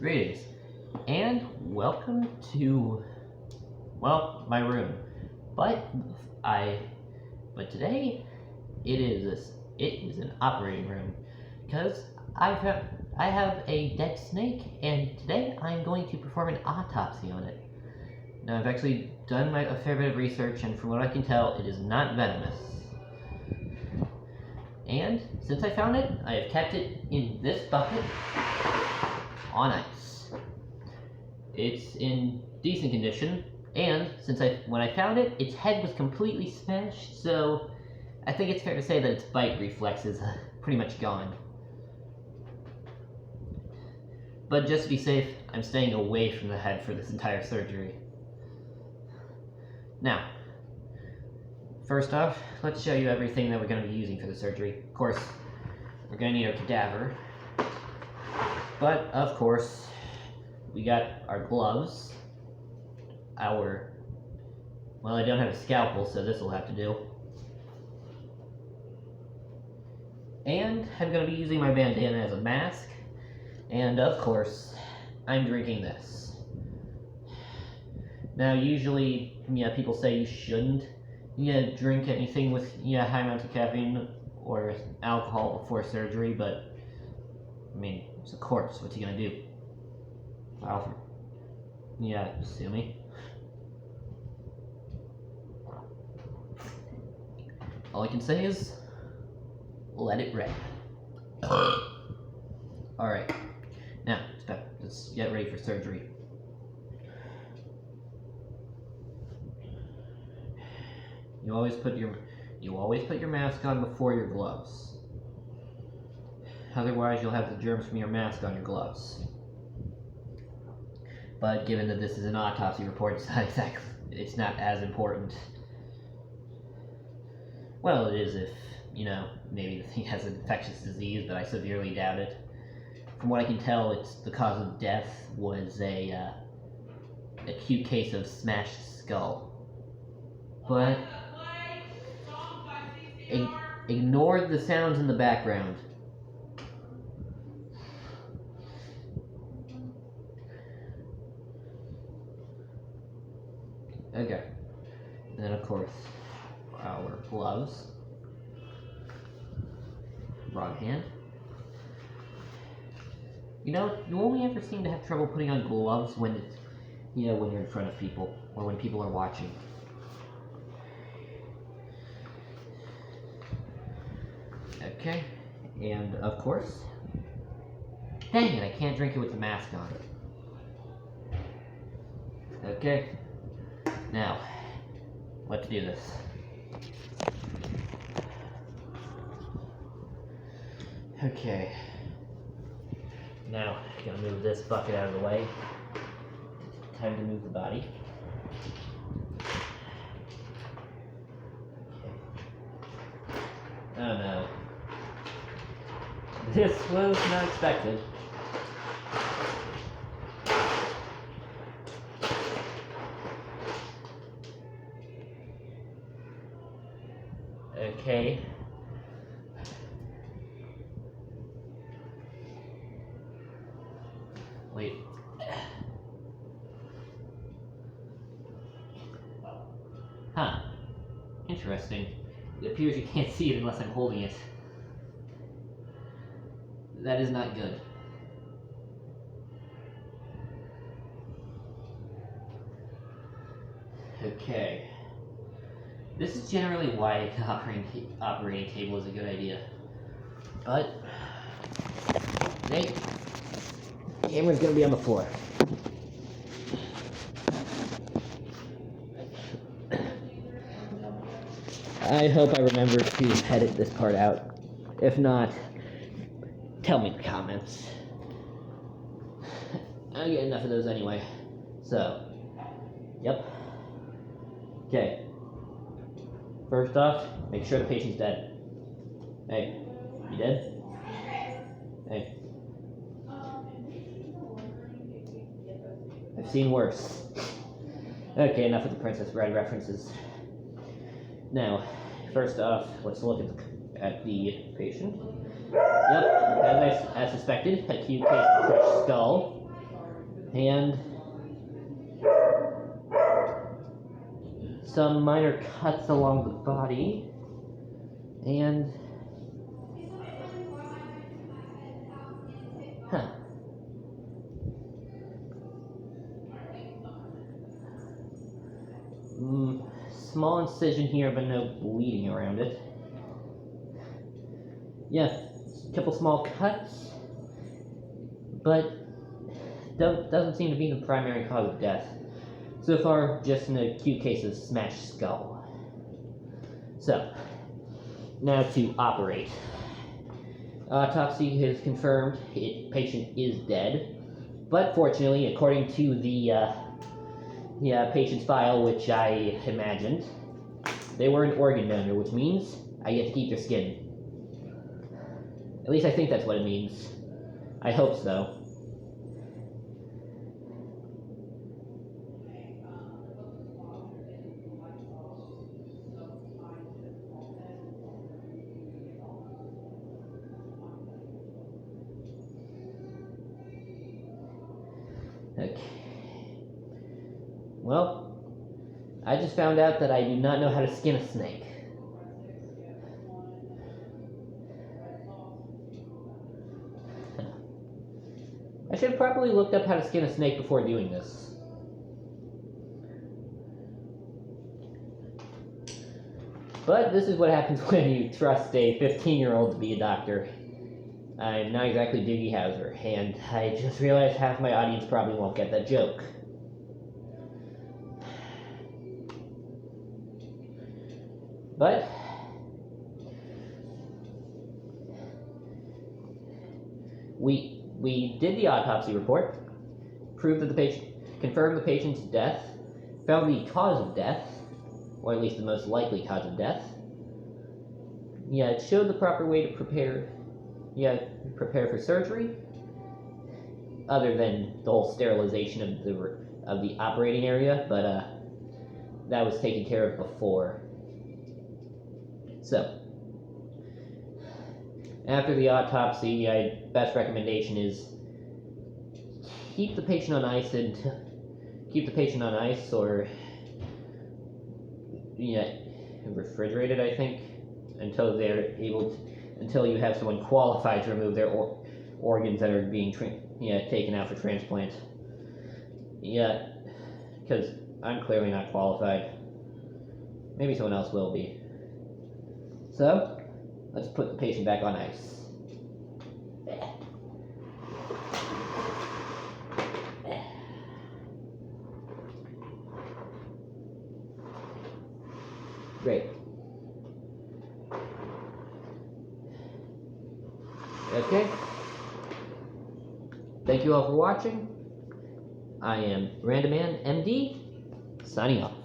Greetings, and welcome to, well, my room. But today it is an operating room because I have a dead snake, and today I'm going to perform an autopsy on it. Now I've actually done a fair bit of research, and from what I can tell, it is not venomous. And since I found it, I have kept it in this bucket on ice. It's in decent condition, and when I found it, its head was completely smashed, so I think it's fair to say that its bite reflexes are pretty much gone. But just to be safe, I'm staying away from the head for this entire surgery. Now, first off, let's show you everything that we're going to be using for the surgery. Of course, we're going to need a cadaver. But, of course, we got our gloves, well, I don't have a scalpel, so this will have to do. And I'm going to be using my bandana as a mask, and, of course, I'm drinking this. Now, usually, people say you shouldn't drink anything with high amounts of caffeine or alcohol before surgery, but I mean, it's a corpse. What's he gonna do? Wow. Sue me. All I can say is, let it rip. Alright. Now, let's get ready for surgery. You always put your mask on before your gloves. Otherwise, you'll have the germs from your mask on your gloves. But given that this is an autopsy report, it's not as important. Well, it is if, maybe the thing has an infectious disease, but I severely doubt it. From what I can tell, the cause of death was a acute case of smashed skull. But ignore the sounds in the background. Okay. And then, of course, our gloves. Wrong hand. You only ever seem to have trouble putting on gloves when it's, when you're in front of people or when people are watching. Okay, and of course, dang it, I can't drink it with the mask on. Okay, now, let's do this. Okay, now, I'm gonna move this bucket out of the way. Time to move the body. Okay. Oh no. This was not expected. Okay. Wait. Huh. Interesting. It appears you can't see it unless I'm holding it. That is not good. Okay. This is generally why an operating table is a good idea. But today, the camera's gonna be on the floor. I hope I remember to edit this part out. If not, tell me in the comments. I get enough of those anyway. So, yep. Okay. First off, make sure the patient's dead. Hey, you dead? Hey. I've seen worse. Okay, enough of the Princess Bride references. Now, first off, let's look at the patient. Yep, as suspected, acute case of crushed skull. and some minor cuts along the body, and small incision here, but no bleeding around it. Yeah, a couple small cuts, but doesn't seem to be the primary cause of death. So far, just an acute case of smashed skull. So, now to operate. Autopsy has confirmed patient is dead, but fortunately, according to the patient's file, which I imagined, they were an organ donor, which means I get to keep their skin. At least I think that's what it means. I hope so. Okay. Well, I just found out that I do not know how to skin a snake. I should have probably looked up how to skin a snake before doing this. But this is what happens when you trust a 15-year-old to be a doctor. I'm not exactly Doogie Howser, and I just realized half my audience probably won't get that joke. But we did the autopsy report, proved that the patient, confirmed the patient's death, found the cause of death, or at least the most likely cause of death. Yeah, it showed the proper way to prepare for surgery, other than the whole sterilization of the operating area, but that was taken care of before. So, after the autopsy, my best recommendation is keep the patient on ice or refrigerated, I think, until you have someone qualified to remove their organs that are being taken out for transplant. Yeah, because I'm clearly not qualified. Maybe someone else will be. So, let's put the patient back on ice. Great. Okay. Thank you all for watching. I am Randoman MD, signing off.